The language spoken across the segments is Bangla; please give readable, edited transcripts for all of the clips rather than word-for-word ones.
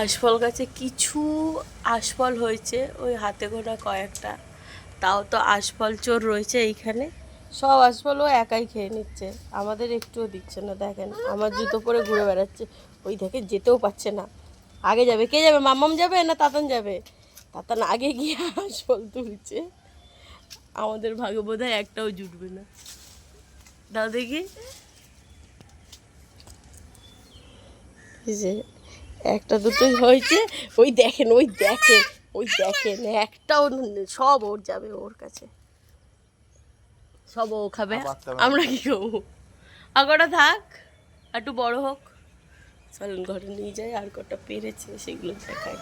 আশফল গাছে কিছু আশফল হয়েছে, ওই হাতে গোনা কয়েকটা। তাও তো আশফল চোর রয়েছে এইখানে, সব আশফলও একাই খেয়ে নিচ্ছে, আমাদের একটুও দিচ্ছে না। দেখেন আমার জুতো পরে ঘুরে বেড়াচ্ছে, ওই দেখে যেতেও পারছে না। আগে যাবে, কে যাবে? মাম্মাম যাবে না তাতান যাবে? তাতান আগে গিয়ে আশফল তুলছে। আমাদের ভাগে বোধহয় একটাও জুটবে না। দাও দেখি, যে একটা দুটোই হয়েছে। ওই দেখেন, ওই দেখেন, ওই দেখেন, একটাও সব ওর যাবে, ওর কাছে সব ও খাবে, আমরা কি খাবো? আগটা থাক, একটু বড় হোক, চলেন ঘরে নিয়ে যাই। আর কটা পেরেছে সেগুলো দেখায়,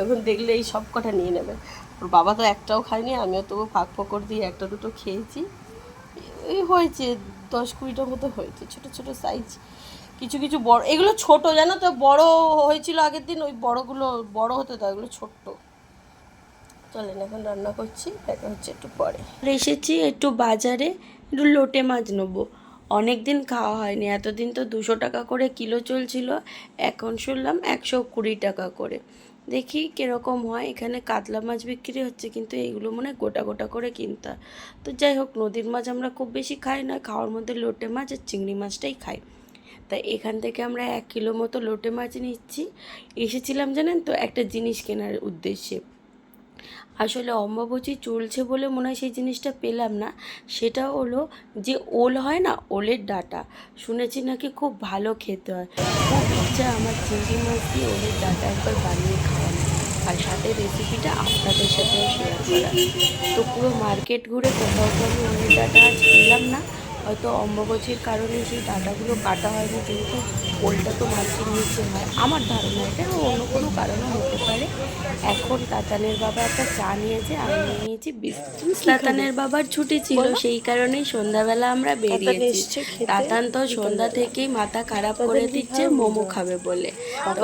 এখন দেখলে এই সব কটা নিয়ে নেবে। ওর বাবা তো একটাও খায়নি, আমিও তবু ফাঁক ফকর দিয়ে একটা দুটো খেয়েছি। এই হয়েছে 10-20টার মতো হয়েছে, ছোট ছোট সাইজ। কিছু কিছু বড়, এগুলো ছোট জানো তো, বড় হয়েছিল আগের দিন, ওই বড়গুলো বড় হতে তো, এগুলো ছোট্ট। চলেন এখন রান্না করছি, দেখা হচ্ছে একটু পরে। এসেছি একটু বাজারে, একটু লোটে মাছ নেবো। অনেক দিন খাওয়া হয়নি, এতদিন তো 200 টাকা করে কিলো চলছিল, এখন শুনলাম 120 টাকা করে। দেখি কীরকম হয়। এখানে কাতলা মাছ বিক্রি হচ্ছে, কিন্তু এইগুলো মনে হয় গোটা গোটা করে কিনতে হয়। তো যাই হোক, নদীর মাছ আমরা খুব বেশি খাই না, খাওয়ার মধ্যে লোটে মাছ আর চিংড়ি মাছটাই খাই। তাই এখান থেকে আমরা 1 কিলো মতো লোটে মাছ নিচ্ছি। এসেছিলাম জানেন তো একটা জিনিস কেনার উদ্দেশ্যে, আসলে অম্বুবাচী চলছে বলে মনে হয় সেই জিনিসটা পেলাম না। সেটা হলো যে ওল হয় না, ওলের ডাঁটা, শুনেছি নাকি খুব ভালো খেতে হয়। খুব ইচ্ছা আমার চিংড়ি মাছ দিয়ে ওলের ডাঁটা একবার বানিয়ে খাওয়ানো, আর সাথে রেসিপিটা আপনাদের সাথেও শেয়ার করা। তো পুরো মার্কেট ঘুরে কোথাও তো আমি ওলের ডাঁটা আজ পেলাম না। হয়তো অম্বুবাচীর কারণে সেই ডাঁটাগুলো কাটা হয়নি, যেহেতু ওলটা তো মাটির নিচে হয়, আমার ধারণা এটা অন্য কোনো কারণও হতে পারে। এখন তাতানের বাবা একটা চা নিয়েছে, আমি নিয়েছি বিস্কুট। তাতানের বাবার ছুটি ছিল, সেই কারণেই সন্ধ্যাবেলা আমরা বেরিয়েছি। তাতান তো সন্ধ্যা থেকেই মাথা খারাপ করে দিচ্ছে মোমো খাবে বলে।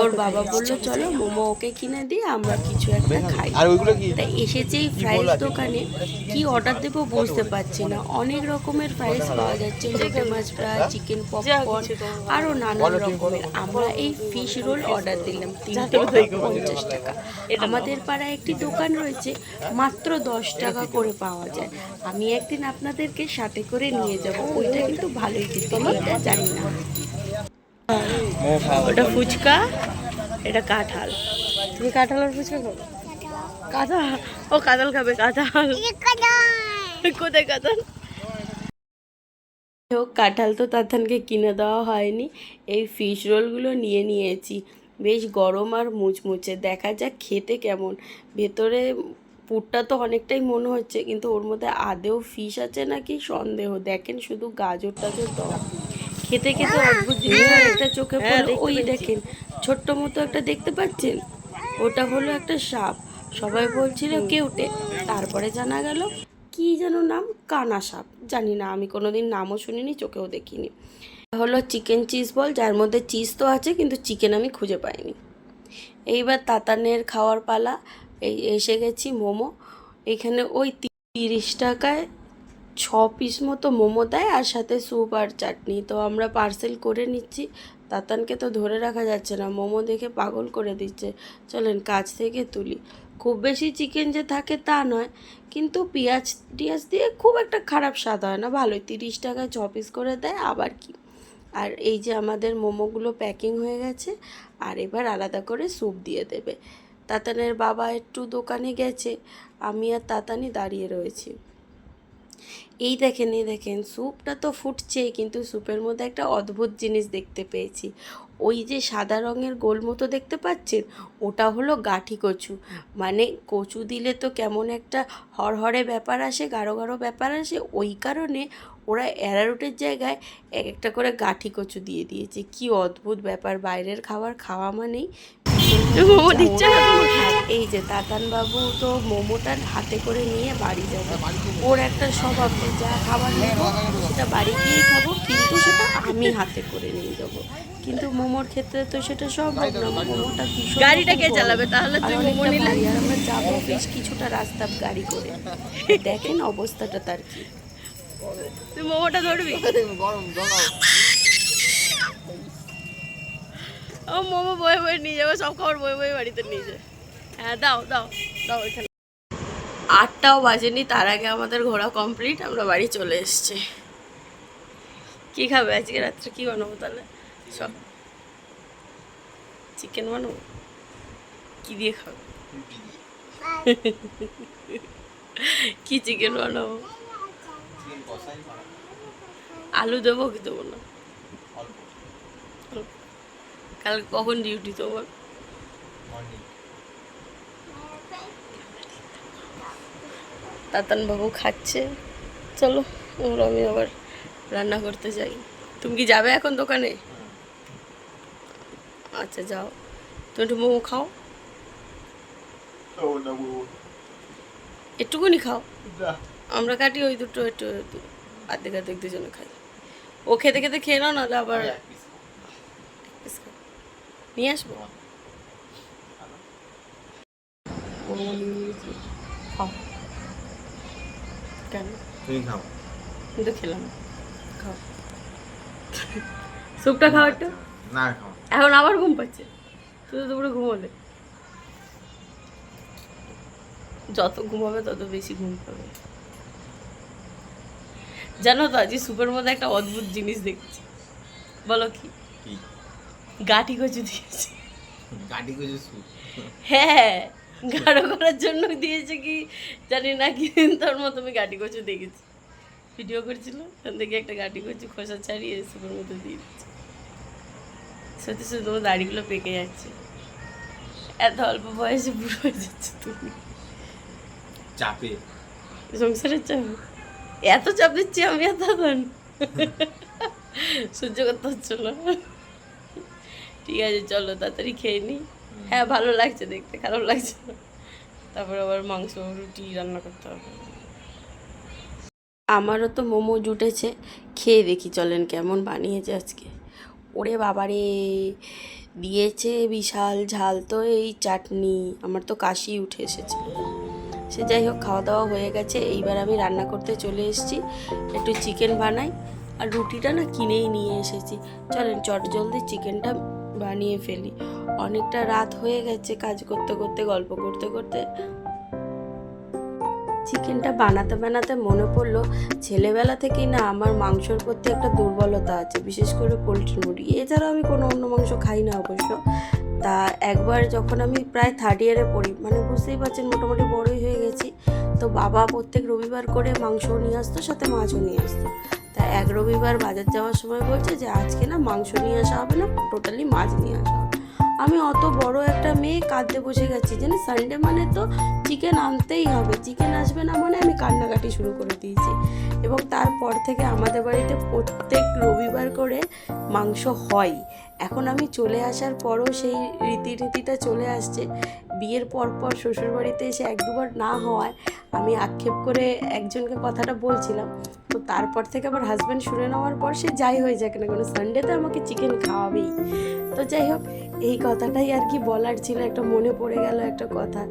ওর বাবা বললো চলো মোমো ওকে কিনে দিয়ে আমরা কিছু একটা খাই। তাই এসেছে এই ফ্রাইস দোকানে, কি অর্ডার দেবো বুঝতে পারছি না। অনেক রকমের ফ্রাইস পাওয়া যাচ্ছে, লোটে মাছ ফ্রাই, চিকেন পপকর্ন, আরও নানান রকমের। আমরা এই ফিশ রোল অর্ডার দিলাম, 3টে 50 টাকা। আমাদের পাড়ায় একটি দোকান রয়েছে, মাত্র 10 টাকা করে পাওয়া যায়। আমি একদিন আপনাদেরকে সাথে করে নিয়ে যাব, ওইটা কিন্তু ভালোই খেতে, এটা জানি না। ওটা ফুচকা, এটা কাঁঠাল। তুমি কাঁঠাল আর ফুচকা খাবো? কাঁঠাল, ও কাঁঠাল খাবে, কাঁঠাল কোথায় কাঁঠাল? কাঁঠাল তো তাতানকে কিনে দেওয়া হয়নি, এই ফিশ রোলগুলো নিয়ে নিয়েছি। বেশ গরম আর মুচমুচে, দেখা যাক খেতে কেমন। ভেতরে পুরটা তো অনেকটাই মনে হচ্ছে, কিন্তু ওর মধ্যে আদেও ফিশ আছে নাকি সন্দেহ। দেখেন শুধু গাজর টাজর দেওয়া, খেতে খেতে অদ্ভুত জিনিস একটা চোখে পড়লো। ওই দেখেন ছোট্ট মতো একটা দেখতে পাচ্ছেন, ওটা হলো একটা সাপ। সবাই বলছিল কেউটে, তারপরে জানা গেল কি যেন নাম, কানা সাপ, জানি না, আমি কোনোদিন নামও শুনিনি, চোখেও দেখিনি। হলো চিকেন চিজ বল, যার মধ্যে চিজ তো আছে কিন্তু চিকেন আমি খুঁজে পাইনি। এইবার তাতানের খাওয়ার পালা। এই এসে গেছি মোমো, এখানে ওই 30 টাকায় 6 পিস মতো মোমো দেয়, আর সাথে স্যুপ আর চাটনি। তো আমরা পার্সেল করে নিচ্ছি, তাতানকে তো ধরে রাখা যাচ্ছে না, মোমো দেখে পাগল করে দিচ্ছে। চলেন কাছ থেকে তুলি। খুব বেশি চিকেন যে থাকে তা নয়, কিন্তু পেঁয়াজ টিয়াজ দিয়ে খুব একটা খারাপ স্বাদ হয় না, ভালোই। 30 টাকায় 6 পিস করে দেয়, আবার কি। আর এই যে আমাদের মোমোগুলো প্যাকিং হয়ে গেছে, আর এবার আলাদা করে স্যুপ দিয়ে দেবে। তাতানের বাবা একটু দোকানে গেছে, আমি আর তাতানি দাঁড়িয়ে রয়েছি। এই দেখেন, এই দেখেন, স্যুপটা তো ফুটছেই, কিন্তু স্যুপের মধ্যে একটা অদ্ভুত জিনিস দেখতে পেয়েছি। ওই যে সাদা রঙের গোল মতো দেখতে পাচ্ছেন, ওটা হলো গাঠি কচু। মানে কচু দিলে তো কেমন একটা হরহরে ব্যাপার আসে, গাঢ় গাঢ় ব্যাপার আসে, ওই কারণে ওরা অ্যারারুটের জায়গায় এক একটা করে গাঠি কচু দিয়ে দিয়েছে। কি অদ্ভুত ব্যাপার, বাইরের খাবার খাওয়া মানেই মোমো দিচ্ছে না তোমাকে। এই যে তাতান বাবু তো মোমোটা হাতে করে নিয়ে বাড়ি যাবে, ওর একটা স্বভাব যে যা খাবার নেবো সেটা বাড়ি গিয়েই খাবো, কিন্তু সেটা আমি হাতে করে নিয়ে যাবো। কিন্তু মোমোর ক্ষেত্রে তো সেটা সম্ভব না, মোমোটা ভীষণ গাড়িটা কে চালাবে তাহলে, তুই মোমো নিলে। আর আমরা যাবো বেশ কিছুটা রাস্তা গাড়ি করে, দেখেন অবস্থাটা তার কি। তুই মোমোটা ধরবি? ও মোমো বয়ে বয়ে নিয়ে যাবো, সব খাবার বয়ে বয়ে বাড়িতে নিয়ে যায়। হ্যাঁ দাও দাও দাও এখানে। 8টাও বাজেনি, তার আগে আমাদের ঘোরা কমপ্লিট, আমরা বাড়ি চলে এসছি। কি খাবে আজকে রাত্রে, কি বানাবো তাহলে? সব চিকেন বানাবো। কি দিয়ে খাবে? কি চিকেন বানাবো? আলু দেবো কি দেবো না? কাল কখন ডিউটি তোমার? তাতান বাবু খাচ্ছে। চলো আমি আবার রান্না করতে যাই। তুমি কি যাবে এখন দোকানে? আচ্ছা যাও, তুমি একটু মোমো খাও, একটুকুনি খাও। আমরা কাটি ওই দুটো, একটু আর্ধেক আর্ধেক দুজনে খাই। ও খেতে খেতে খেয়ে নাও, নাহলে আবার নিয়ে আসবো। খাও কেন? তুমি খাও। কিন্তু খেলাম, খাও স্যুপটা খাও একটু। না খাও। এখন আবার ঘুম পাচ্ছে, তুই তো দুপুরে ঘুমোলে। যত ঘুমাবে তত বেশি ঘুম পাবে। জানো তো আজ স্যুপের মধ্যে একটা অদ্ভুত জিনিস দেখছি। বলো কি? গাঠি কচু দিয়েছে। গাটি কচু স্যুপ? হ্যাঁ, গাঢ় করার জন্য দিয়েছে কি জানি না, কি তোর মতো আমি গাঠি কচু দেখেছি, ভিডিও করছিল, ওখান থেকে একটা গাঠি কচু খোসা ছাড়িয়ে স্যুপের মধ্যে দিয়ে দিচ্ছে। সত্যি সত্যি তোমার দাড়িগুলো পেকে যাচ্ছে, এত অল্প বয়সে বুড়ো হয়ে যাচ্ছে তুমি। চাপে, সংসারের চাপ, এত চাপ দিচ্ছি আমি আর তখন সহ্য করতে হচ্ছে না। ঠিক আছে চলো তাড়াতাড়ি খেয়ে নিই। হ্যাঁ ভালো লাগছে দেখতে, খারাপ লাগছে না। তারপর আবার মাংস রুটি রান্না করতে হবে। আমারও তো মোমো জুটেছে, খেয়ে দেখি চলেন কেমন বানিয়েছে আজকে। ওরে বাবারে, দিয়েছে বিশাল ঝাল তো এই চাটনি, আমার তো কাশি উঠে এসেছে। সে যাই হোক, খাওয়া দাওয়া হয়ে গেছে, এইবার আমি রান্না করতে চলে এসেছি। একটু চিকেন বানাই, আর রুটিটা না কিনেই নিয়ে এসেছি। চলেন চট জলদি চিকেনটা বানিয়ে ফেলি। অনেকটা রাত হয়ে গেছে, কাজ করতে করতে গল্প করতে করতে। চিকেনটা বানাতে বানাতে মনে পড়লো, ছেলেবেলা থেকেই না আমার মাংসর প্রতি একটা দুর্বলতা আছে, বিশেষ করে পোলট্রি মুরগি। এছাড়াও আমি কোনো অন্য মাংস খাই না অবশ্য। তা একবার যখন আমি প্রায় 3rd ইয়ারে পড়ি, মানে বুঝতেই পারছেন মোটামুটি বড়ই হয়ে গেছি, তো বাবা প্রত্যেক রবিবার করে মাংসও নিয়ে আসতো, সাথে মাছও নিয়ে আসতো। তা এক রবিবার বাজার যাওয়ার সময় বলছে যে আজকে না মাংস নিয়ে আসা হবে না, টোটালি মাছ নিয়ে আসা হবে। আমি অত বড় একটা মেয়ে কাঁদতে বসে গেছি, জানি সানডে মানে তো চিকেন আনতেই হবে, চিকেন আসবে না মানে আমি কান্নাকাটি শুরু করে দিয়েছি। এবং তারপর থেকে আমাদের বাড়িতে প্রত্যেক রবিবার করে মাংস হয়। এখন আমি চলে আসার পরও সেই রীতিটা চলে আসছে। বিয়ের পর শ্বশুরবাড়িতে এসে 1-2বার না হওয়ায় আমি আক্ষেপ করে একজনকে কথাটা বলছিলাম। তো তারপর থেকে আমার হাজব্যান্ড শুনে নেওয়ার পর সে যাই হয়ে যাক না কেন সানডেতে আমাকে চিকেন খাওয়াবেই। তো যাই হোক, এই কথাটাই আর কি বলার ছিল, একটা মনে পড়ে গেল একটা কথা।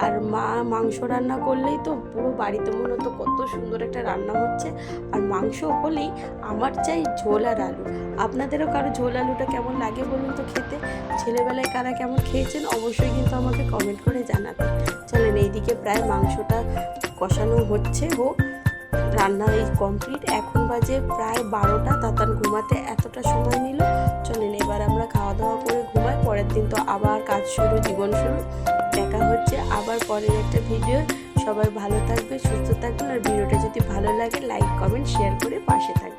আর মা মাংস রান্না করলেই তো পুরো বাড়িতে মনে হতো কত সুন্দর একটা রান্না হচ্ছে। আর মাংস হলেই আমার চাই ঝোল আর আলু। আপনাদেরও কারো ঝোল আলুটা কেমন লাগে বলুন তো খেতে? ছেলেবেলায় কারা কেমন খেয়েছেন অবশ্যই কিন্তু আমাকে কমেন্ট করে জানাবেন। চলেন এইদিকে প্রায় মাংসটা কষানো হচ্ছে, হোক, রান্না এই কমপ্লিট। এখন বাজে প্রায় 12টা, তাতান ঘুমাতে এতটা সময় নিল। চলেন এবার আমরা খাওয়া দাওয়া করে ঘুমাই, পরের দিন তো আবার কাজ শুরু, জীবন শুরু। দেখা হচ্ছে আবার পরের একটা ভিডিও। সবাই ভালো থাকবে, সুস্থ থাকবেন, আর ভিডিওটা যদি ভালো লাগে লাইক কমেন্ট শেয়ার করে পাশে থাকবেন।